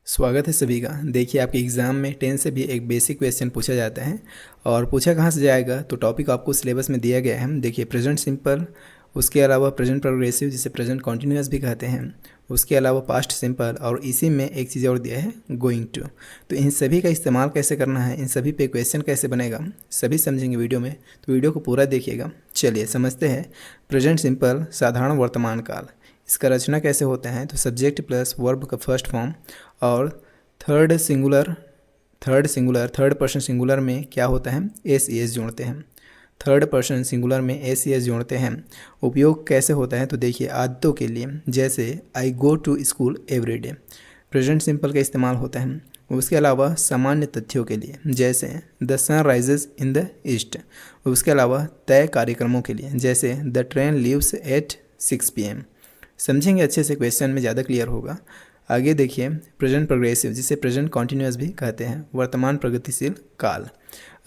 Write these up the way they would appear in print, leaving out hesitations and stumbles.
स्वागत है सभी का। देखिए, आपके एग्ज़ाम में 10 से भी एक बेसिक क्वेश्चन पूछा जाता है और पूछा कहाँ से जाएगा, तो टॉपिक आपको सिलेबस में दिया गया है। देखिए, प्रेजेंट सिंपल, उसके अलावा प्रेजेंट प्रोग्रेसिव जिसे प्रेजेंट कॉन्टिन्यूस भी कहते हैं, उसके अलावा पास्ट सिंपल, और इसी में एक चीज़ और दिया है, गोइंग टू। तो इन सभी का इस्तेमाल कैसे करना है, इन सभी पे क्वेश्चन कैसे बनेगा, सभी समझेंगे वीडियो में, तो वीडियो को पूरा देखिएगा। चलिए समझते हैं। प्रेजेंट सिंपल साधारण वर्तमान काल, इसका रचना कैसे होता है, तो सब्जेक्ट प्लस वर्ब का फर्स्ट फॉर्म और थर्ड पर्सन सिंगुलर में क्या होता है, एस ई एस जोड़ते हैं। थर्ड पर्सन सिंगुलर में एस ई एस जोड़ते हैं। उपयोग कैसे होता है, तो देखिए, आदतों के लिए, जैसे I go to school every day, present simple का इस्तेमाल होता है। उसके अलावा सामान्य तथ्यों के लिए, जैसे the sun rises in the east. उसके अलावा तय कार्यक्रमों के लिए, जैसे the train leaves at 6 PM। समझेंगे अच्छे से, क्वेश्चन में ज़्यादा क्लियर होगा। आगे देखिए, प्रेजेंट प्रोग्रेसिव जिसे प्रेजेंट कॉन्टिन्यूस भी कहते हैं, वर्तमान प्रगतिशील काल।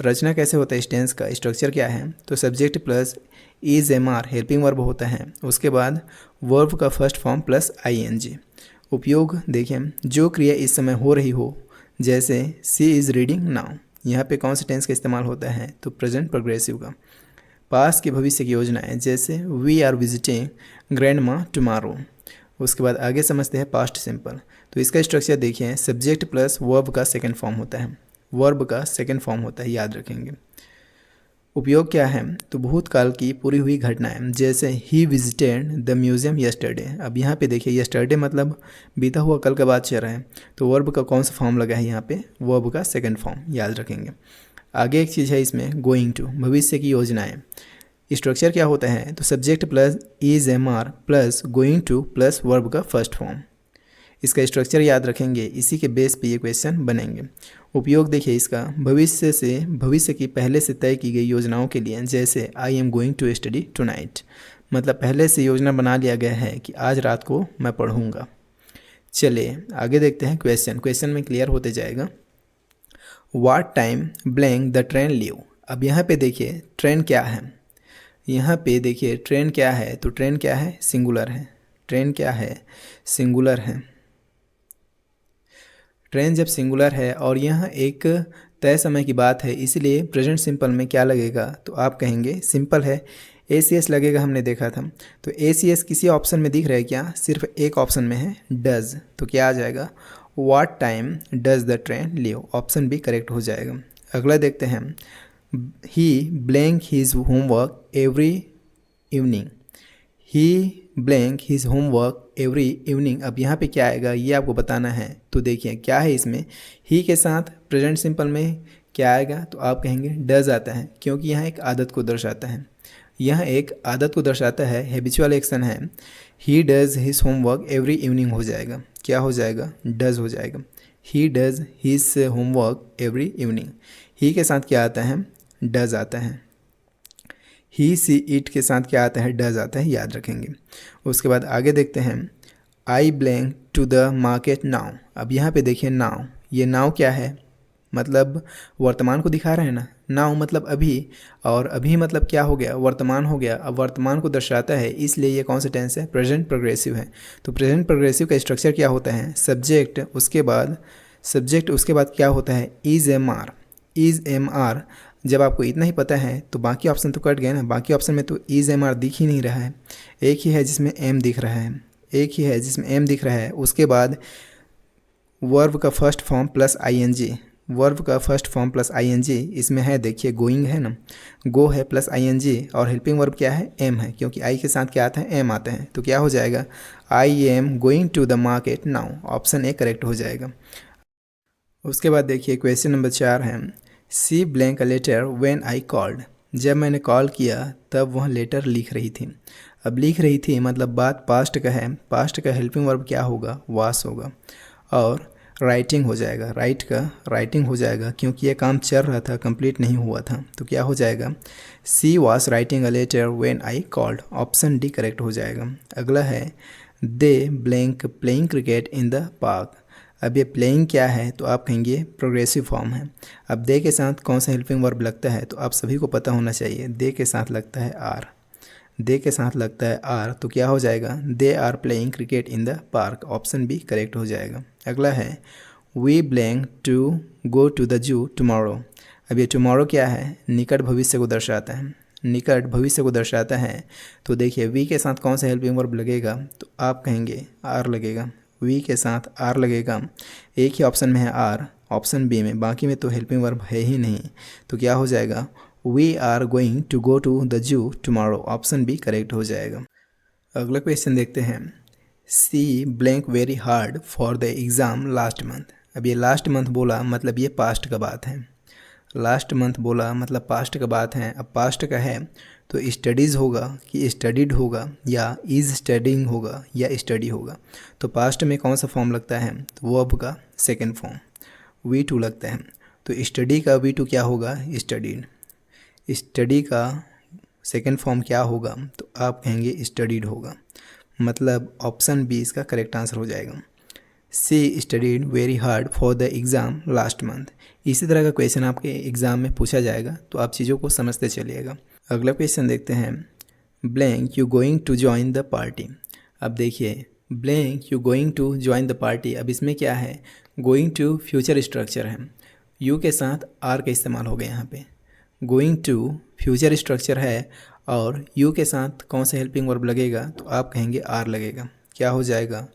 रचना कैसे होता है, इस टेंस का स्ट्रक्चर क्या है, तो subject plus is am are helping verb होता है। उसके बाद वर्ब का फर्स्ट फॉर्म प्लस ING। उपयोग देखिए, जो क्रिया इस समय हो रही हो, जैसे सी इज़ रीडिंग नाउ, यहाँ पे कौन से टेंस का इस्तेमाल होता है, तो प्रेजेंट प्रोग्रेसिव का। पास की भविष्य की योजनाएं, जैसे वी आर विजिटिंग ग्रैंड माँ टुमारो। उसके बाद आगे समझते हैं पास्ट सिंपल। तो इसका स्ट्रक्चर देखिए, सब्जेक्ट प्लस वर्ब का सेकंड फॉर्म होता है, वर्ब का सेकंड फॉर्म होता है, याद रखेंगे। उपयोग क्या है, तो भूतकाल की पूरी हुई घटनाएं, जैसे he visited the museum yesterday. अब यहाँ पे देखिए, यस्टरडे मतलब बीता हुआ कल का बात चल रहा है, तो वर्ब का कौन सा फॉर्म लगा है यहाँ पे, वर्ब का सेकंड फॉर्म, याद रखेंगे। आगे एक चीज़ है इसमें, गोइंग टू, भविष्य की योजनाएं। स्ट्रक्चर क्या होता है, तो subject plus is am are plus going to plus verb का फर्स्ट फॉर्म। इसका स्ट्रक्चर याद रखेंगे, इसी के बेस पे ये क्वेश्चन बनेंगे। उपयोग देखिए इसका, भविष्य की पहले से तय की गई योजनाओं के लिए, जैसे I am going to study tonight, मतलब पहले से योजना बना लिया गया है कि आज रात को मैं पढ़ूंगा। चलिए आगे देखते हैं क्वेश्चन में क्लियर होते जाएगा। What time blank the train leave. अब यहाँ पे देखिए ट्रेन क्या है, यहाँ पे देखिए ट्रेन क्या है, तो ट्रेन क्या है, सिंगुलर है। ट्रेन क्या है, सिंगुलर है। ट्रेन जब सिंगुलर है और यहाँ एक तय समय की बात है, इसलिए प्रेजेंट सिंपल में क्या लगेगा, तो आप कहेंगे सिंपल है, ACS लगेगा, हमने देखा था। तो ACS किसी ऑप्शन में दिख रहा है क्या, सिर्फ एक ऑप्शन में है, डज, तो क्या आ जाएगा, what time does the train leave, option भी करेक्ट हो जाएगा। अगला देखते हैं, he blank his homework every evening. He blank his homework every evening. अब यहाँ पे क्या आएगा, ये आपको बताना है। तो देखिए क्या है इसमें, ही के साथ प्रेजेंट सिंपल में क्या आएगा, तो आप कहेंगे डज आता है, क्योंकि यहाँ एक आदत को दर्शाता है, यह एक आदत को दर्शाता है, हैबिचुअल एक्शन है। He does his homework every evening हो जाएगा, क्या हो जाएगा, डज हो जाएगा। He does his homework every evening. He के साथ क्या आता है, डज आता है। ही सी इट के साथ क्या आता है, डज आता है, याद रखेंगे। उसके बाद आगे देखते हैं, I blank to the market now. अब यहाँ पे देखिए नाउ, ये नाउ क्या है, मतलब वर्तमान को दिखा रहे हैं ना, नाउ मतलब अभी, और अभी मतलब क्या हो गया, वर्तमान हो गया। अब वर्तमान को दर्शाता है, इसलिए ये कौन सा टेंस है, प्रेजेंट प्रोग्रेसिव है। तो प्रेजेंट प्रोग्रेसिव का स्ट्रक्चर क्या होता है, सब्जेक्ट उसके बाद क्या होता है, is am are. Is am are, जब आपको इतना ही पता है तो बाकी ऑप्शन तो कट गए ना, बाकी ऑप्शन में तो इज एम आर दिख ही नहीं रहा है, एक ही है जिसमें एम दिख रहा है, एक ही है जिसमें एम दिख रहा है। उसके बाद वर्ब का first form plus ING, verb का फर्स्ट फॉर्म प्लस ING इसमें है, देखिए गोइंग है ना, गो है प्लस ING, और हेल्पिंग वर्ब क्या है, एम है, क्योंकि आई के साथ क्या आता है, एम आता है। तो क्या हो जाएगा, I am going to the market now, option A correct हो जाएगा। उसके बाद देखिए क्वेश्चन नंबर 4 है, she blank a letter when I called. जब मैंने कॉल किया तब वह लेटर लिख रही थी। अब लिख रही थी मतलब बात पास्ट का है, पास्ट का हेल्पिंग वर्ब क्या होगा, वास होगा, और राइटिंग हो जाएगा, राइट का राइटिंग हो जाएगा, क्योंकि ये काम चल रहा था, कंप्लीट नहीं हुआ था। तो क्या हो जाएगा, she was writing a letter when I called, option D correct हो जाएगा। अगला है, they blank playing cricket in the park. अब ये प्लेइंग क्या है, तो आप कहेंगे प्रोग्रेसिव फॉर्म है। अब दे के साथ कौन सा हेल्पिंग वर्ब लगता है, तो आप सभी को पता होना चाहिए, दे के साथ लगता है आर। दे के साथ लगता है आर, तो क्या हो जाएगा, they are playing cricket in the park, option B correct हो जाएगा। अगला है we blank to go to the zoo tomorrow. अब ये टुमारो क्या है, निकट भविष्य को दर्शाता है, निकट भविष्य को दर्शाता है। तो देखिए वी के साथ कौन सा हेल्पिंग वर्ब लगेगा, तो आप कहेंगे आर लगेगा, वी के साथ आर लगेगा। एक ही ऑप्शन में है आर, ऑप्शन बी में, बाकी में तो हेल्पिंग वर्ब है ही नहीं। तो क्या हो जाएगा, we are going to go to the zoo tomorrow, option B correct हो जाएगा। अगला क्वेश्चन देखते हैं, she blank very hard for the exam last month. अब ये लास्ट मंथ बोला मतलब ये पास्ट का बात है, लास्ट मंथ बोला मतलब पास्ट का बात है। अब पास्ट का है तो स्टडीज़ होगा कि स्टडीड होगा, या इज़ स्टडिंग होगा, या स्टडी होगा। तो पास्ट में कौन सा फॉर्म लगता है, तो वर्ब का सेकंड फॉर्म V2 लगता है। तो स्टडी का V2 क्या होगा, स्टडीड। स्टडी का सेकंड फॉर्म क्या होगा, तो आप कहेंगे स्टडीड होगा, मतलब ऑप्शन बी इसका करेक्ट आंसर हो जाएगा। She studied very hard for the exam last month. इसी तरह का क्वेश्चन आपके एग्ज़ाम में पूछा जाएगा, तो आप चीज़ों को समझते चलिएगा। अगला क्वेश्चन देखते हैं, blank you going to join the party. अब देखिए blank you going to join the party, अब इसमें क्या है, गोइंग टू फ्यूचर स्ट्रक्चर है, यू के साथ आर का इस्तेमाल हो गया यहाँ पे। गोइंग टू फ्यूचर स्ट्रक्चर है और यू के साथ कौन सा हेल्पिंग वर्ब लगेगा, तो आप कहेंगे आर लगेगा। क्या हो जाएगा,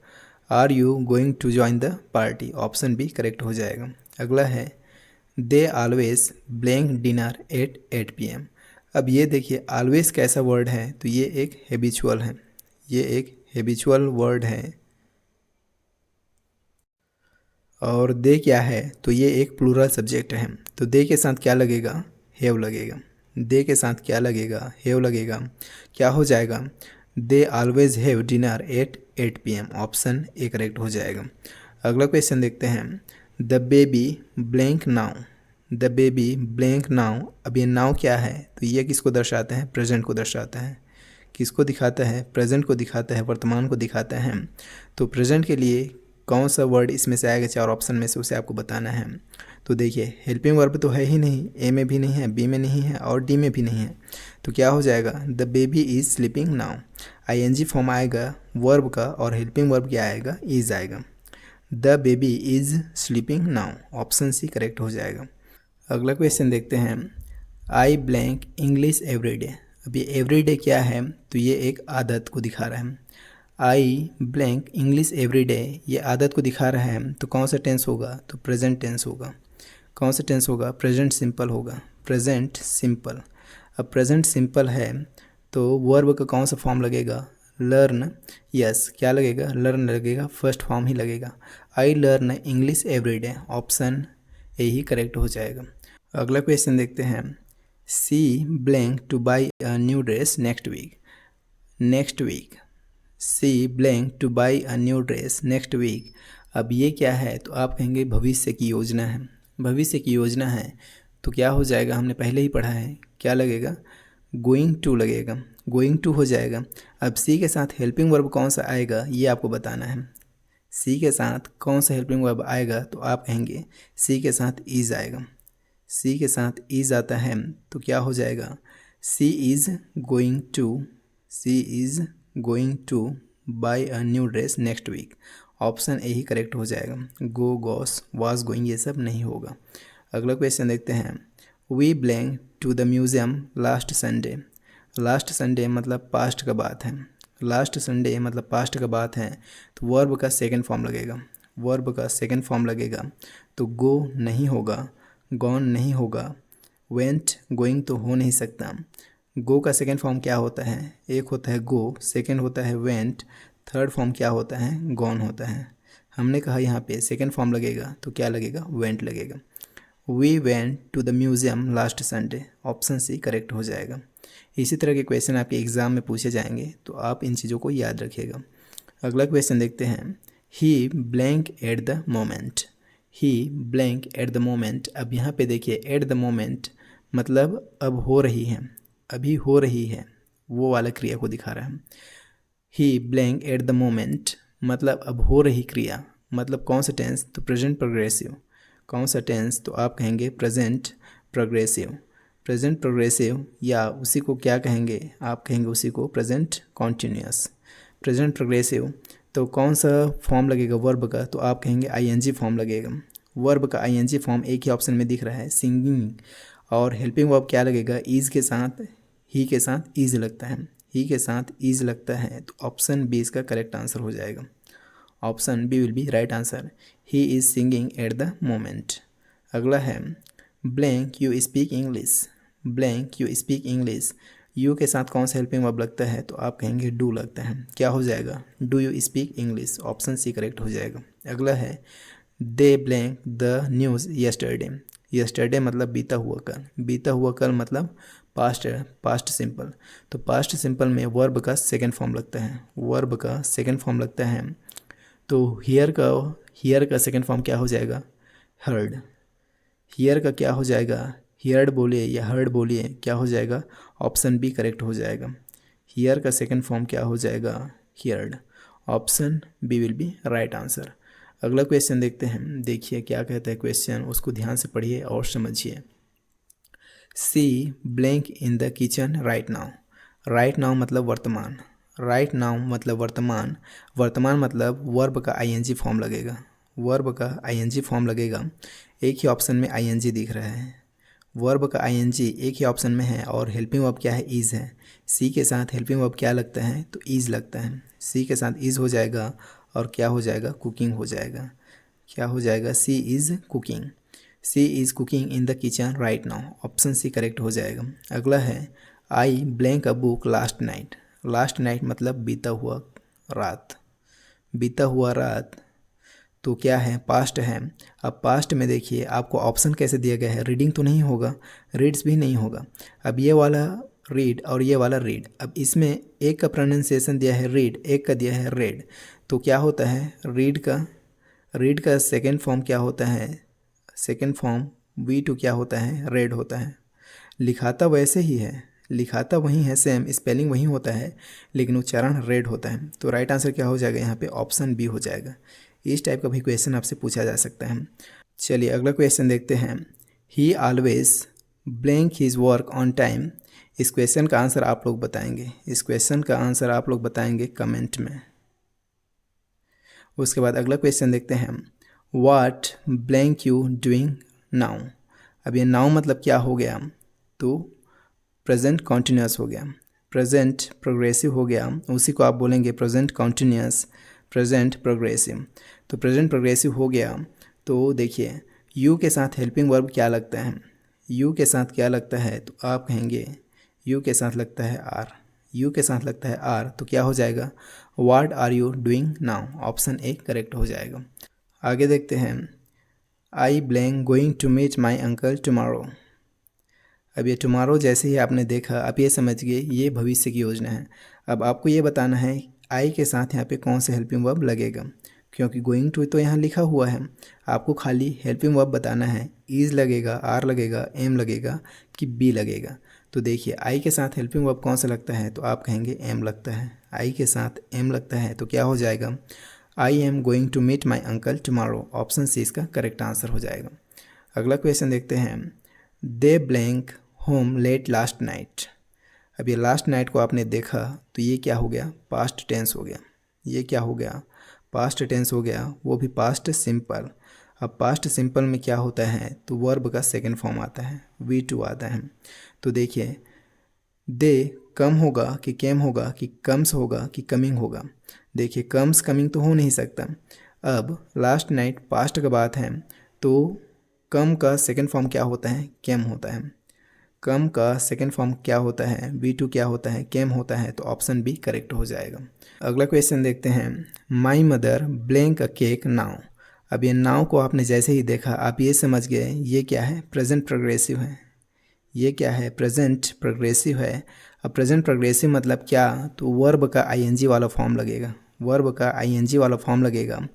are you going to join the party, option B correct हो जाएगा। अगला है they always blank dinner at 8 PM। अब ये देखिए ऑलवेज कैसा वर्ड है, तो ये एक हैबिचुअल है, ये एक हैबिचुअल वर्ड है। और दे क्या है, तो ये एक प्लूरल सब्जेक्ट है। तो दे के साथ क्या लगेगा, हैव लगेगा। दे के साथ क्या लगेगा, हैव लगेगा। क्या हो जाएगा, they always have dinner at 8 PM, option A correct हो जाएगा। अगला क्वेश्चन देखते हैं, the baby blank now. The baby blank now, अब ये नाउ क्या है, तो ये किसको दर्शाता है, प्रेजेंट को दर्शाता है। किसको दिखाता है, प्रेजेंट को दिखाता है, वर्तमान को दिखाता है। तो प्रेजेंट के लिए कौन सा वर्ड इसमें से आएगा, चार ऑप्शन में से, उसे आपको बताना है। तो देखिए हेल्पिंग वर्ब तो है ही नहीं, ए में भी नहीं है, बी में नहीं है और डी में भी नहीं है। तो क्या हो जाएगा, the baby is sleeping now. ING form आएगा वर्ब का और हेल्पिंग वर्ब क्या आएगा, इज़ आएगा। The baby is sleeping now, option C correct हो जाएगा। अगला क्वेश्चन देखते हैं, आई ब्लैंक इंग्लिश एवरीडे। अब ये एवरीडे क्या है, तो ये एक आदत को दिखा रहा है। आई ब्लैंक इंग्लिश एवरीडे, ये आदत को दिखा रहा है। तो कौन सा टेंस होगा, तो प्रेजेंट टेंस होगा। कौन सा टेंस होगा, प्रेजेंट सिंपल होगा, प्रेजेंट सिंपल। अब प्रेजेंट सिंपल है तो वर्ब का कौन सा फॉर्म लगेगा, लर्न। यस, क्या लगेगा, लर्न लगेगा, फर्स्ट फॉर्म ही लगेगा। I learn English every day, option A ही करेक्ट हो जाएगा। अगला क्वेश्चन देखते हैं, she blank to buy a new dress next week. Next week, she blank to buy a new dress next week. अब ये क्या है, तो आप कहेंगे भविष्य की योजना है। भविष्य की योजना है तो क्या हो जाएगा, हमने पहले ही पढ़ा है, क्या लगेगा, गोइंग टू लगेगा, गोइंग टू हो जाएगा। अब सी के साथ हेल्पिंग वर्ब कौन सा आएगा, ये आपको बताना है। सी के साथ कौन सा हेल्पिंग वर्ब आएगा, तो आप कहेंगे सी के साथ इज़ आएगा। सी के साथ इज़ आता है तो क्या हो जाएगा, she is going to, she is going to buy a new dress next week, option A ही करेक्ट हो जाएगा। गो, गॉस, वाज गोइंग ये सब नहीं होगा। अगला क्वेश्चन देखते हैं, we blank to the museum last Sunday. Last Sunday मतलब पास्ट का बात है, लास्ट संडे मतलब पास्ट का बात है। तो वर्ब का सेकंड फॉर्म लगेगा, वर्ब का सेकंड फॉर्म लगेगा। तो गो नहीं होगा, गॉन नहीं होगा, वेंट गोइंग तो हो नहीं सकता। गो का सेकंड फॉर्म क्या होता है, एक होता है गो, सेकंड होता है वेंट, थर्ड फॉर्म क्या होता है, गॉन होता है। हमने कहा यहाँ पे सेकंड फॉर्म लगेगा तो क्या लगेगा, वेंट लगेगा। We went to the museum last Sunday, option C correct हो जाएगा। इसी तरह के क्वेश्चन आपके एग्ज़ाम में पूछे जाएंगे तो आप इन चीज़ों को याद रखिएगा। अगला क्वेश्चन देखते हैं, he blank at the moment. He blank at the moment, अब यहाँ पे देखिए एट द मोमेंट मतलब अब हो रही है, अभी हो रही है, वो वाला क्रिया को दिखा रहा है। ही ब्लैंक एट द मोमेंट मतलब अब हो रही क्रिया, मतलब कौन सा टेंस, तो प्रेजेंट प्रोग्रेसिव। कौन सा टेंस, तो आप कहेंगे प्रेजेंट प्रोग्रेसिव। प्रेजेंट प्रोग्रेसिव या उसी को क्या कहेंगे, आप कहेंगे उसी को प्रेजेंट कॉन्टिन्यूस। प्रेजेंट प्रोग्रेसिव तो कौन सा फॉर्म लगेगा वर्ब का, तो आप कहेंगे आईएनजी फॉर्म लगेगा। वर्ब का आईएनजी फॉर्म एक ही ऑप्शन में दिख रहा है, सिंगिंग। और हेल्पिंग वर्ब क्या लगेगा, ईज के साथ, ही के साथ ईज लगता है, ही के साथ ईज लगता है, तो ऑप्शन बी इसका करेक्ट आंसर हो जाएगा। Option B will be right answer, he is singing at the moment. अगला है blank you speak English. Blank you speak English, you के साथ कौन सा हेल्पिंग वर्ब लगता है, तो आप कहेंगे डू लगता है। क्या हो जाएगा, do you speak English, option C correct हो जाएगा। अगला है they blank the news yesterday. Yesterday मतलब बीता हुआ कल, बीता हुआ कल मतलब पास्ट है, पास्ट सिंपल। तो पास्ट सिंपल में वर्ब का सेकंड फॉर्म लगता है, वर्ब का सेकंड फॉर्म लगता है। तो हियर का सेकंड फॉर्म क्या हो जाएगा, हर्ड। हियर का क्या हो जाएगा, हियर्ड बोलिए या हर्ड बोलिए, क्या हो जाएगा, ऑप्शन बी करेक्ट हो जाएगा। हियर का सेकंड फॉर्म क्या हो जाएगा, heard, option B will be right answer. अगला क्वेश्चन देखते हैं, देखिए क्या कहता है क्वेश्चन, उसको ध्यान से पढ़िए और समझिए। She blank in the kitchen right now. Right now मतलब वर्तमान, राइट नाउ मतलब वर्तमान, वर्तमान मतलब वर्ब का आईएनजी फॉर्म लगेगा, वर्ब का आईएनजी फॉर्म लगेगा। एक ही ऑप्शन में आईएनजी दिख रहा है, वर्ब का आईएनजी एक ही ऑप्शन में है, और हेल्पिंग वर्ब क्या है, इज़ है। सी के साथ हेल्पिंग वर्ब क्या लगता है, तो इज़ लगता है, सी के साथ इज़ हो जाएगा, और क्या हो जाएगा, कुकिंग हो जाएगा। क्या हो जाएगा, she is cooking, she is cooking in the kitchen right now, option C correct हो जाएगा। अगला है I blank a book last night. Last night मतलब बीता हुआ रात, बीता हुआ रात, तो क्या है, पास्ट है। अब पास्ट में देखिए आपको ऑप्शन कैसे दिया गया है, रीडिंग तो नहीं होगा, रीड्स भी नहीं होगा। अब ये वाला रीड और ये वाला रीड, अब इसमें एक का प्रोनाउंसिएशन दिया है रीड, एक का दिया है रेड, तो क्या होता है, रीड का सेकेंड फॉर्म क्या होता है, सेकेंड फॉर्म V2 क्या होता है, रेड होता है। लिखाता वैसे ही है, लिखाता वही है, सेम स्पेलिंग वही होता है, लेकिन उच्चारण रेड होता है। तो राइट आंसर क्या हो जाएगा यहाँ पे, ऑप्शन बी हो जाएगा। इस टाइप का भी क्वेश्चन आपसे पूछा जा सकता है। चलिए अगला क्वेश्चन देखते हैं। ही always blank his work on time. इस क्वेश्चन का आंसर आप लोग बताएंगे, इस क्वेश्चन का आंसर आप लोग बताएंगे कमेंट में। उसके बाद अगला क्वेश्चन देखते हैं, what blank you doing now. अब ये नाउ मतलब क्या हो गया, तो प्रेजेंट कॉन्टिन्यूस हो गया, प्रेजेंट प्रोग्रेसिव हो गया, उसी को आप बोलेंगे प्रेजेंट कॉन्टिन्यूस, प्रेजेंट प्रोग्रेसिव। तो प्रेजेंट प्रोग्रेसिव हो गया, तो देखिए यू के साथ हेल्पिंग वर्ब क्या लगता है, यू के साथ क्या लगता है, तो आप कहेंगे यू के साथ लगता है आर, यू के साथ लगता है आर, तो क्या हो जाएगा, what are you doing now, option A correct हो जाएगा। आगे देखते हैं, I blank going to meet my uncle tomorrow. अब ये टुमारो जैसे ही आपने देखा, आप ये समझ गए ये भविष्य की योजना है। अब आपको ये बताना है आई के साथ यहाँ पे कौन सा हेल्पिंग वर्ब लगेगा, क्योंकि गोइंग टू तो यहाँ लिखा हुआ है, आपको खाली हेल्पिंग वर्ब बताना है, इज़ लगेगा, आर लगेगा, एम लगेगा कि बी लगेगा। तो देखिए आई के साथ हेल्पिंग वर्ब कौन सा लगता है, तो आप कहेंगे एम लगता है, आई के साथ एम लगता है, तो क्या हो जाएगा, I am going to meet my uncle tomorrow, option C इसका करेक्ट आंसर हो जाएगा। अगला क्वेश्चन देखते हैं, they blank home late last night. अब ये लास्ट नाइट को आपने देखा, तो ये क्या हो गया, पास्ट टेंस हो गया, ये क्या हो गया, पास्ट टेंस हो गया, वो भी पास्ट सिंपल। अब पास्ट सिंपल में क्या होता है, तो वर्ब का सेकंड फॉर्म आता है, V2 आता है। तो देखिए दे कम होगा कि केम होगा कि कम्स होगा कि कमिंग होगा, देखिए कम्स कमिंग तो हो नहीं सकता। अब लास्ट नाइट पास्ट का बात है, तो कम का सेकंड फॉर्म क्या होता है, केम होता है, कम का सेकंड फॉर्म क्या होता है, V2 क्या होता है, केम होता है, तो ऑप्शन बी करेक्ट हो जाएगा। अगला क्वेश्चन देखते हैं, my mother blank a cake now. अब ये नाउ को आपने जैसे ही देखा आप ये समझ गए ये क्या है, प्रेजेंट प्रोग्रेसिव है, ये क्या है, प्रेजेंट प्रोग्रेसिव है। अब प्रेजेंट प्रोग्रेसिव मतलब क्या, तो वर्ब का आईएनजी वाला फॉर्म लगेगा, वर्ब का आईएनजी वाला फॉर्म लगेगा।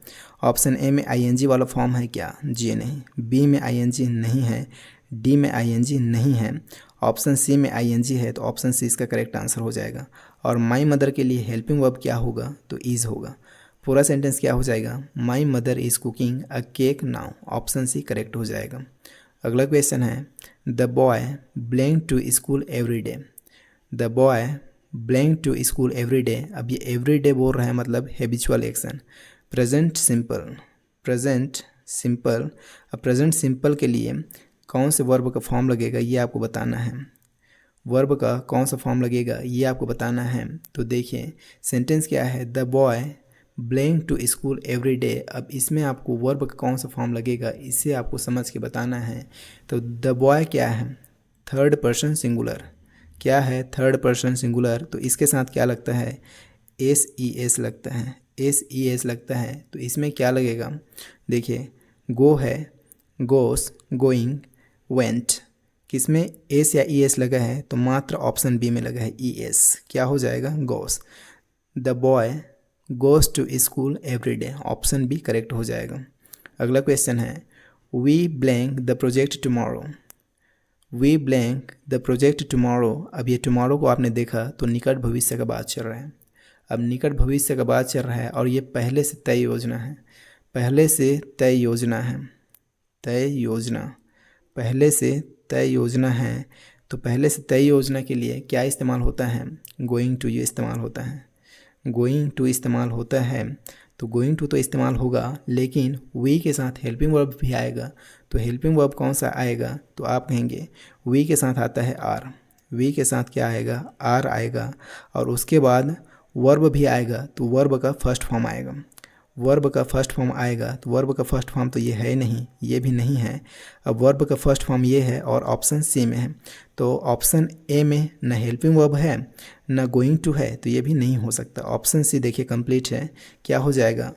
ऑप्शन ए में आईएनजी वाला फॉर्म है क्या, जी नहीं, बी में आईएनजी नहीं है, डी में आईएनजी नहीं है, ऑप्शन सी में आईएनजी है, तो ऑप्शन सी इसका करेक्ट आंसर हो जाएगा। और माई मदर के लिए हेल्पिंग वर्ब क्या होगा, तो इज़ होगा। पूरा सेंटेंस क्या हो जाएगा, my mother is cooking a cake now, option C correct हो जाएगा। अगला क्वेश्चन है the boy blank to school every day. The boy blank to school every day. अब ये एवरी डे बोल रहा है मतलब habitual action. Present simple, present simple. अब प्रेजेंट सिंपल के लिए कौन से वर्ब का फॉर्म लगेगा ये आपको बताना है। वर्ब का कौन सा फॉर्म लगेगा ये आपको बताना है। तो देखिए सेंटेंस क्या है, the boy blank to school every day. अब इसमें आपको वर्ब का कौन सा फॉर्म लगेगा इसे आपको समझ के बताना है। तो द बॉय क्या है, थर्ड पर्सन सिंगुलर। क्या है, थर्ड पर्सन सिंगुलर। तो इसके साथ क्या लगता है, एस ई एस लगता है, एस ई एस लगता है। तो इसमें क्या लगेगा, देखिए गो है, गोस, गोइंग, वेंट। किसमें एस या ई एस लगा है, तो मात्र ऑप्शन बी में लगा है ई एस। क्या हो जाएगा, goes. The boy goes to school every day, option B correct हो जाएगा। अगला क्वेश्चन है we blank the project tomorrow. We blank the project tomorrow. अब ये टुमारो को आपने देखा तो निकट भविष्य का बात चल रहा है। अब निकट भविष्य का बात चल रहा है और ये पहले से तय योजना है, पहले से तय योजना है, तय योजना, पहले से तय योजना है। तो पहले से तय योजना के लिए क्या इस्तेमाल होता है, गोइंग टू ये इस्तेमाल होता है, गोइंग टू इस्तेमाल होता है। तो गोइंग टू तो इस्तेमाल होगा लेकिन वी के साथ हेल्पिंग वर्ब भी आएगा। तो हेल्पिंग वर्ब कौन सा आएगा, तो आप कहेंगे वी के साथ आता है आर। वी के साथ क्या आएगा, आर आएगा। और उसके बाद वर्ब भी आएगा तो वर्ब का फर्स्ट फॉर्म आएगा, वर्ब का फर्स्ट फॉर्म आएगा। तो वर्ब का फर्स्ट फॉर्म तो ये है नहीं, ये भी नहीं है। अब वर्ब का फर्स्ट फॉर्म ये है और ऑप्शन सी में है। तो ऑप्शन ए में न हेल्पिंग वर्ब है न गोइंग टू है, तो ये भी नहीं हो सकता। ऑप्शन सी देखिए कंप्लीट है। क्या हो जाएगा,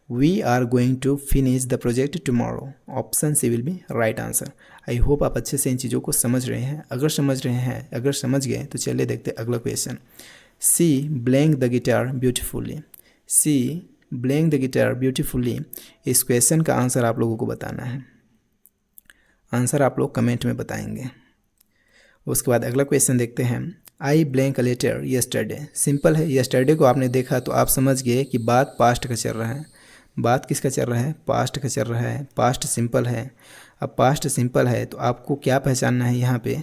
we are going to finish the project tomorrow. Option C will be right answer. I hope आप अच्छे से इन चीज़ों को समझ रहे हैं। अगर समझ रहे हैं, अगर समझ गए तो चलिए देखते हैं अगला question. She blank the guitar beautifully. She blank the guitar beautifully. इस क्वेश्चन का आंसर आप लोगों को बताना है। आंसर आप लोग कमेंट में बताएंगे। उसके बाद अगला क्वेश्चन देखते हैं। I blank a letter yesterday. Simple है, यस्टरडे को आपने देखा तो आप समझ गए कि बात पास्ट का चल रहा है। बात किसका चल रहा है, पास्ट का चल रहा है। पास्ट सिंपल है। अब पास्ट सिंपल है तो आपको क्या पहचानना है यहाँ पे,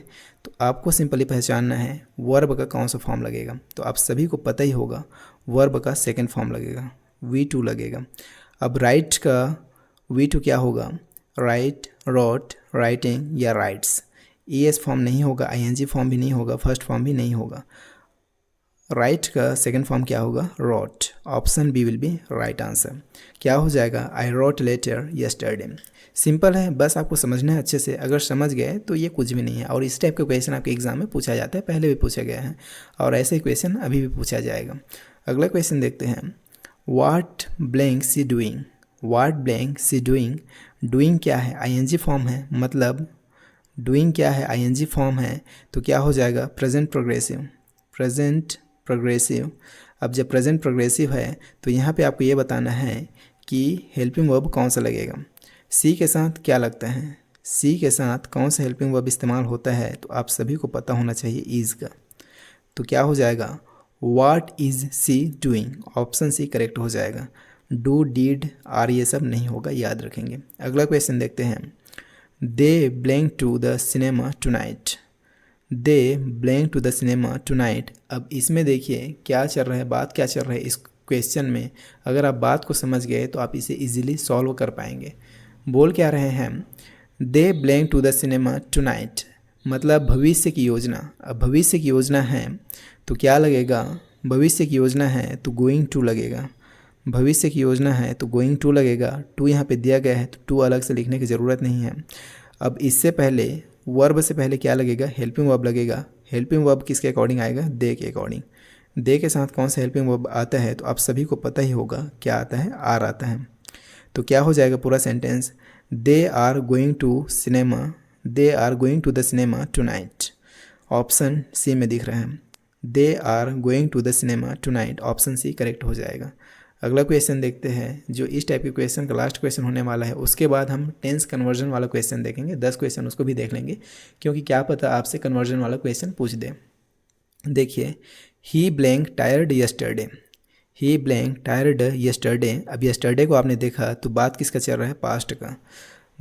तो आपको सिंपली पहचानना है वर्ब का कौन सा फॉर्म लगेगा। तो आप सभी को पता ही होगा वर्ब का सेकेंड फॉर्म लगेगा, V2 लगेगा। अब राइट का V2 क्या होगा, राइट, रोट, राइटिंग या राइट्स। ES फॉर्म नहीं होगा, ING फॉर्म भी नहीं होगा, फर्स्ट फॉर्म भी नहीं होगा। राइट का सेकंड फॉर्म क्या होगा, wrote. Option B will be right answer. क्या हो जाएगा, I wrote letter yesterday. Simple है, बस आपको समझना है अच्छे से। अगर समझ गए तो ये कुछ भी नहीं है। और इस टाइप के क्वेश्चन आपके एग्जाम में पूछा जाता है, पहले भी पूछा गया है और ऐसे क्वेश्चन अभी भी पूछा जाएगा। अगला क्वेश्चन देखते हैं। वाट ब्लैंक सी डूइंग। वाट ब्लैंक सी डूइंग। डूइंग क्या है, ING फॉर्म है, मतलब डूइंग क्या है, ING फॉर्म है। तो क्या हो जाएगा, प्रेजेंट प्रोग्रेसिव, प्रेजेंट प्रोग्रेसिव। अब जब प्रेजेंट प्रोग्रेसिव है तो यहाँ पे आपको ये बताना है कि हेल्पिंग वर्ब कौन सा लगेगा। सी के साथ क्या लगता है, सी के साथ कौन सा हेल्पिंग वर्ब इस्तेमाल होता है, तो आप सभी को पता होना चाहिए, इज़ का। तो क्या हो जाएगा, what is she doing. Option C correct हो जाएगा। डू, डीड, आर ये सब नहीं होगा, याद रखेंगे। अगला क्वेश्चन देखते हैं। They blank to the cinema tonight. They blank to the cinema tonight. अब इसमें देखिए क्या चल रहा है, बात क्या चल रहा है इस क्वेश्चन में। अगर आप बात को समझ गए तो आप इसे इजीली सॉल्व कर पाएंगे। बोल क्या रहे हैं, they blank to the cinema tonight, मतलब भविष्य की योजना। अब भविष्य की योजना है तो क्या लगेगा, भविष्य की योजना है तो गोइंग टू लगेगा। भविष्य की योजना है तो गोइंग टू लगेगा। टू यहाँ पे दिया गया है तो टू अलग से लिखने की ज़रूरत नहीं है। अब इससे पहले वर्ब से पहले क्या लगेगा, हेल्पिंग वर्ब लगेगा। हेल्पिंग वर्ब किसके अकॉर्डिंग आएगा, दे के अकॉर्डिंग। दे के साथ कौन सा हेल्पिंग वर्ब आता है, तो आप सभी को पता ही होगा क्या आता है, आर आता है। तो क्या हो जाएगा पूरा sentence, they are going to cinema, they are going to the cinema tonight. Option C में दिख रहा है, they are going to the cinema tonight. Option C correct हो जाएगा। अगला क्वेश्चन देखते हैं, जो इस टाइप के क्वेश्चन का लास्ट क्वेश्चन होने वाला है। उसके बाद हम टेंस कन्वर्जन वाला क्वेश्चन देखेंगे, 10 क्वेश्चन उसको भी देख लेंगे, क्योंकि क्या पता आपसे कन्वर्जन वाला क्वेश्चन पूछ दे। देखिए, ही ब्लैंक टायर्ड यस्टरडे। ही ब्लैंक टायर्ड यस्टरडे। अब यस्टरडे को आपने देखा तो बात किसका चल रहा है, पास्ट का।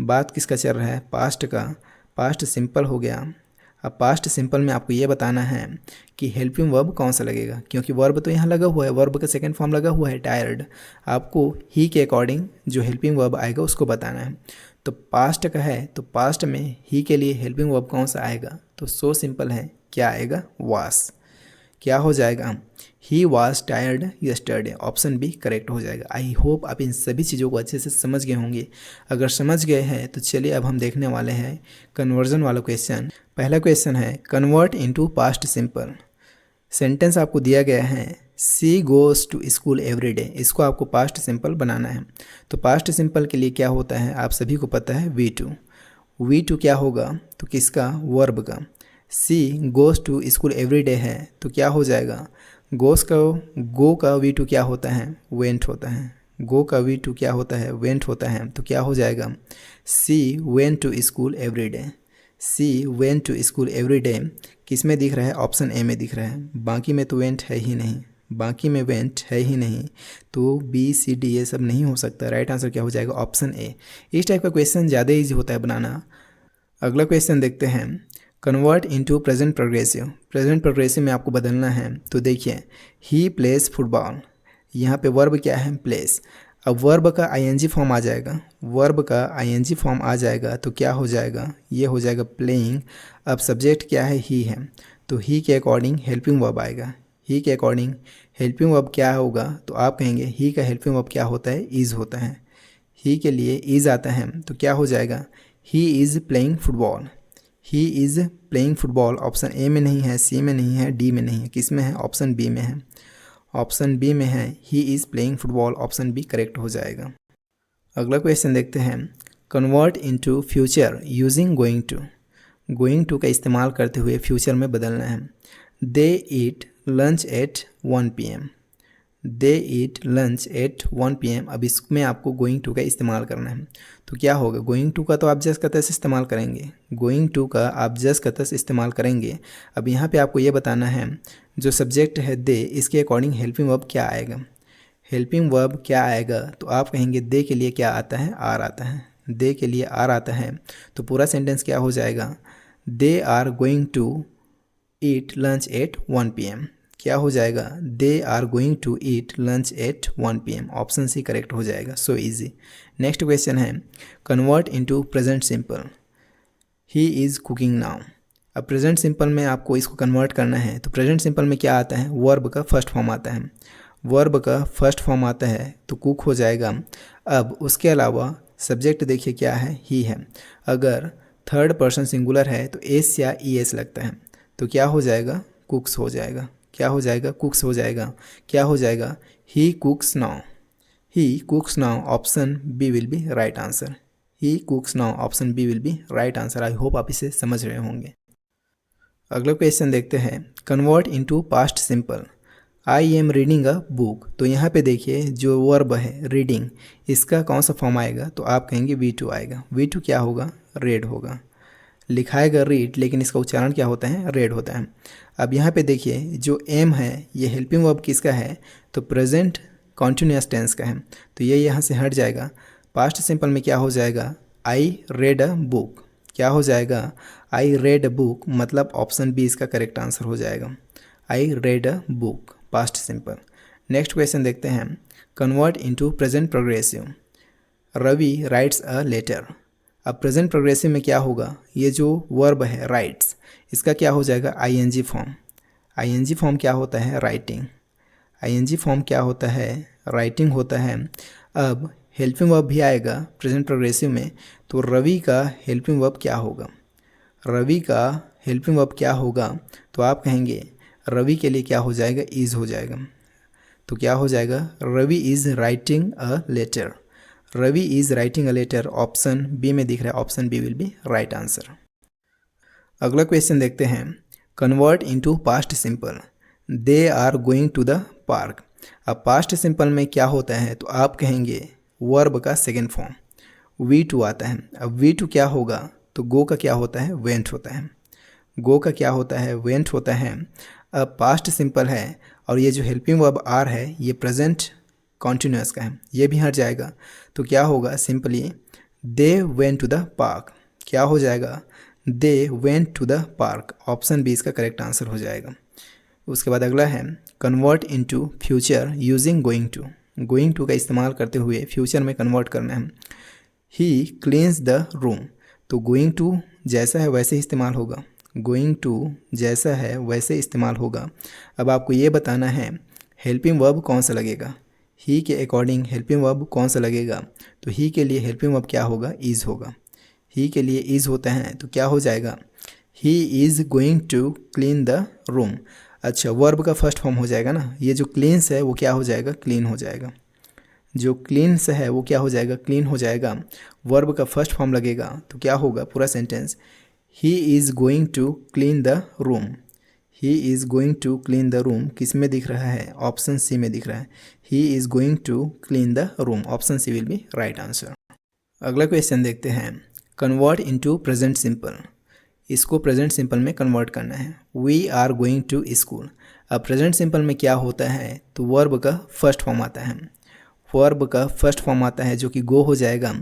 बात किसका चल रहा है, पास्ट का। पास्ट सिंपल हो गया। अब पास्ट सिंपल में आपको ये बताना है कि हेल्पिंग वर्ब कौन सा लगेगा, क्योंकि वर्ब तो यहाँ लगा हुआ है, वर्ब का सेकंड फॉर्म लगा हुआ है टायर्ड। आपको ही के अकॉर्डिंग जो हेल्पिंग वर्ब आएगा उसको बताना है। तो पास्ट का है तो पास्ट में ही के लिए हेल्पिंग वर्ब कौन सा आएगा, तो सो सिंपल है, क्या आएगा, वास। क्या हो जाएगा, he was tired yesterday. Option B correct हो जाएगा। आई होप आप इन सभी चीज़ों को अच्छे से समझ गए होंगे। अगर समझ गए हैं तो चलिए अब हम देखने वाले हैं कन्वर्जन वाला क्वेश्चन। पहला क्वेश्चन है convert into past simple. Sentence आपको दिया गया है she goes to school every day. इसको आपको पास्ट सिंपल बनाना है। तो पास्ट सिंपल के लिए क्या होता है आप सभी को पता है, वी टू क्या होगा, तो किसका, वर्ब का। She goes to school every day है तो क्या हो जाएगा, गो का वी टू क्या होता है, वेंट होता है। गो का वी टू क्या होता है, वेंट होता है। तो क्या हो जाएगा, she went to school every day. She went to school every day किस में दिख रहा है, ऑप्शन ए में दिख रहा है। बाकी में तो वेंट है ही नहीं, बाकी में वेंट है ही नहीं, तो बी सी डी ये सब नहीं हो सकता। राइट आंसर क्या हो जाएगा, ऑप्शन ए। इस टाइप का क्वेश्चन ज़्यादा ईजी होता है बनाना। अगला क्वेश्चन देखते हैं, convert into present progressive. Present progressive में आपको बदलना है। तो देखिए ही प्लेस फुटबॉल, यहाँ पे वर्ब क्या है, प्लेस। अब वर्ब का आईएनजी फॉर्म आ जाएगा, वर्ब का आईएनजी फॉर्म आ जाएगा तो क्या हो जाएगा, ये हो जाएगा प्लेइंग। अब सब्जेक्ट क्या है, ही है, तो ही के अकॉर्डिंग हेल्पिंग वर्ब आएगा। ही के अकॉर्डिंग हेल्पिंग वर्ब क्या होगा, तो आप कहेंगे ही का हेल्पिंग वर्ब क्या होता है, इज़ होता है। ही के लिए इज़ आता है तो क्या हो जाएगा, he is playing football. He is playing football option A में नहीं है, सी में नहीं है, डी में नहीं है, किस में है, ऑप्शन बी में है। ऑप्शन बी में है, he is playing football, option B correct हो जाएगा। अगला क्वेश्चन देखते हैं, convert into future using going to. Going to का इस्तेमाल करते हुए फ्यूचर में बदलना है। They eat lunch at 1 PM। They eat lunch at 1 PM। अब इसमें आपको गोइंग टू का इस्तेमाल करना है। तो क्या होगा, गोइंग टू का तो आप जस्ट का तस इस्तेमाल करेंगे, गोइंग टू का आप जस्ट का तस इस्तेमाल करेंगे। अब यहाँ पे आपको ये बताना है जो सब्जेक्ट है दे, इसके अकॉर्डिंग हेल्पिंग वर्ब क्या आएगा। हेल्पिंग वर्ब क्या आएगा, तो आप कहेंगे दे के लिए क्या आता है, आर आता है। दे के लिए आर आता है तो पूरा सेंटेंस क्या हो जाएगा, they are going to eat lunch at 1 PM। क्या हो जाएगा, they are going to eat lunch at 1 PM। Option C correct हो जाएगा। So easy. नेक्स्ट क्वेश्चन है, convert into present simple. He is cooking now. अब present simple में आपको इसको कन्वर्ट करना है। तो प्रेजेंट सिंपल में क्या आता है, वर्ब का फर्स्ट फॉर्म आता है। वर्ब का फर्स्ट फॉर्म आता है तो कुक हो जाएगा। अब उसके अलावा सब्जेक्ट देखिए क्या है, ही है। अगर थर्ड पर्सन सिंगुलर है तो एस या ई एस लगता है तो क्या हो जाएगा, कुक्स हो जाएगा। क्या हो जाएगा, कुक्स हो जाएगा। क्या हो जाएगा, he cooks now. He cooks now, option B will be right answer. He cooks now, option B will be right answer. I hope आप इसे समझ रहे होंगे। अगला क्वेश्चन देखते हैं, convert into past simple. I am reading a book. तो यहाँ पे देखिए जो वर्ब है रीडिंग, इसका कौन सा फॉर्म आएगा, तो आप कहेंगे V2 आएगा। V2 क्या होगा, रेड होगा। लिखाएगा रीड लेकिन इसका उच्चारण क्या होता है, रेड होता है। अब यहाँ पे देखिए जो एम है ये हेल्पिंग वर्ब किसका है, तो प्रेजेंट कॉन्टिन्यूअस टेंस का है तो ये यहाँ से हट जाएगा। पास्ट सिंपल में क्या हो जाएगा, आई रेड अ बुक। क्या हो जाएगा, आई रेड अ बुक, मतलब ऑप्शन बी इसका करेक्ट आंसर हो जाएगा। I read a book, past simple. Next question देखते हैं, convert into present progressive. Ravi writes a letter. अब प्रेजेंट प्रोग्रेसिव में क्या होगा, ये जो वर्ब है राइट्स, इसका क्या हो जाएगा, आईएनजी फॉर्म। आईएनजी फॉर्म क्या होता है, राइटिंग। आईएनजी फॉर्म क्या होता है, राइटिंग होता है। अब हेल्पिंग वर्ब भी आएगा प्रेजेंट प्रोग्रेसिव में, तो रवि का हेल्पिंग वर्ब क्या होगा। रवि का हेल्पिंग वर्ब क्या होगा, तो आप कहेंगे रवि के लिए क्या हो जाएगा, इज़ हो जाएगा। तो क्या हो जाएगा, Ravi is writing a letter. Ravi is writing a letter, option B में दिख रहा है, option B will be right answer. अगला क्वेश्चन देखते हैं, convert into past simple. They are going to the park. अब पास्ट सिंपल में क्या होता है, तो आप कहेंगे वर्ब का सेकेंड फॉर्म V2 आता है। अब V2 क्या होगा, तो गो का क्या होता है, वेंट होता है। गो का क्या होता है, वेंट होता है। अब पास्ट सिंपल है और ये जो हेल्पिंग वर्ब आर है ये प्रेजेंट कॉन्टिन्यूअस का है, ये भी हट जाएगा। तो क्या होगा, simply they went to the park, क्या हो जाएगा, they went to the park, option B इसका करेक्ट आंसर हो जाएगा। उसके बाद अगला है convert into future using going to, going to का इस्तेमाल करते हुए फ्यूचर में कन्वर्ट करना है। ही क्लीन्स द रूम, तो गोइंग टू जैसा है वैसे ही इस्तेमाल होगा, गोइंग टू जैसा है वैसे इस्तेमाल होगा। अब आपको ये बताना है हेल्पिंग वर्ब कौन सा लगेगा, ही के अकॉर्डिंग हेल्पिंग वर्ब कौन सा लगेगा, तो ही के लिए हेल्पिंग वर्ब क्या होगा, इज़ होगा। ही के लिए इज़ होता है तो क्या हो जाएगा, he is going to clean the room. अच्छा, वर्ब का फर्स्ट फॉर्म हो जाएगा ना, ये जो क्लीन्स है वो क्या हो जाएगा, क्लीन हो जाएगा। जो क्लीन्स है वो क्या हो जाएगा, क्लीन हो जाएगा। वर्ब का फर्स्ट फॉर्म लगेगा तो क्या होगा पूरा सेंटेंस, he is going to clean the room. He is going to clean the room किस में दिख रहा है, ऑप्शन सी में दिख रहा है। He is going to clean the room, option C will be right answer. अगला क्वेश्चन देखते हैं, कन्वर्ट इनटू प्रेजेंट सिंपल, इसको प्रेजेंट सिंपल में कन्वर्ट करना है। We are going to school, अब प्रेजेंट सिंपल में क्या होता है, तो वर्ब का फर्स्ट फॉर्म आता है, वर्ब का फर्स्ट फॉर्म आता है जो कि गो हो जाएगा।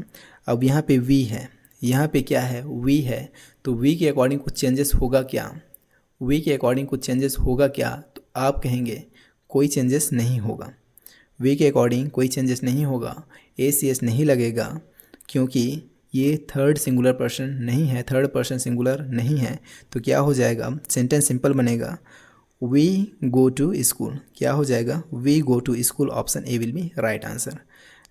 अब यहाँ पे वी है, यहाँ पे क्या है, वी है, तो वी के अकॉर्डिंग कुछ चेंजेस होगा क्या, वी के अकॉर्डिंग कुछ चेंजेस होगा क्या, तो आप कहेंगे कोई चेंजेस नहीं होगा। वी के अकॉर्डिंग कोई चेंजेस नहीं होगा, ACS नहीं लगेगा क्योंकि ये थर्ड सिंगुलर पर्सन नहीं है, थर्ड पर्सन सिंगुलर नहीं है। तो क्या हो जाएगा, सेंटेंस सिंपल बनेगा, वी गो टू स्कूल, क्या हो जाएगा, we go to school, option A will be right answer.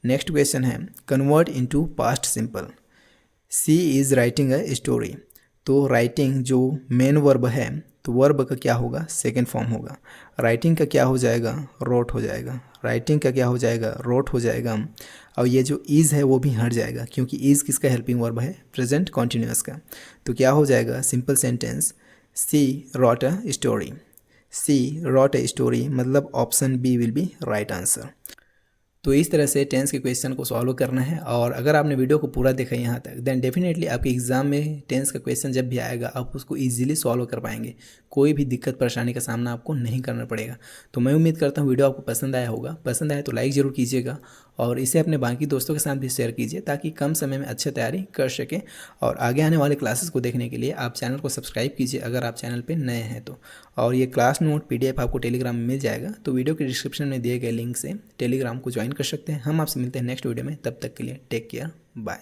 Next question है convert into past simple, she is writing a story, तो राइटिंग जो मेन वर्ब है तो वर्ब का क्या होगा, सेकेंड फॉर्म होगा। राइटिंग का क्या हो जाएगा, रोट हो जाएगा, राइटिंग का क्या हो जाएगा, रोट हो जाएगा। और ये जो इज़ है वो भी हट जाएगा क्योंकि इज़ किसका हेल्पिंग वर्ब है, प्रेजेंट कॉन्टिन्यूअस का। तो क्या हो जाएगा, simple sentence, she wrote a story, she wrote a story, मतलब option B will be right answer. तो इस तरह से टेंस के क्वेश्चन को सॉल्व करना है, और अगर आपने वीडियो को पूरा देखा यहाँ तक देन डेफिनेटली आपके एग्जाम में टेंस का क्वेश्चन जब भी आएगा आप उसको इजीली सॉल्व कर पाएंगे, कोई भी दिक्कत परेशानी का सामना आपको नहीं करना पड़ेगा। तो मैं उम्मीद करता हूँ वीडियो आपको पसंद आया होगा, पसंद आया तो लाइक ज़रूर कीजिएगा और इसे अपने बाकी दोस्तों के साथ भी शेयर कीजिए ताकि कम समय में अच्छी तैयारी कर सकें। और आगे आने वाले क्लासेस को देखने के लिए आप चैनल को सब्सक्राइब कीजिए अगर आप चैनल पर नए हैं तो। और ये क्लास नोट PDF आपको टेलीग्राम में मिल जाएगा, तो वीडियो के डिस्क्रिप्शन में दिए गए लिंक से टेलीग्राम को ज्वाइन कर सकते हैं। हम आपसे मिलते हैं नेक्स्ट वीडियो में, तब तक के लिए टेक केयर, बाय।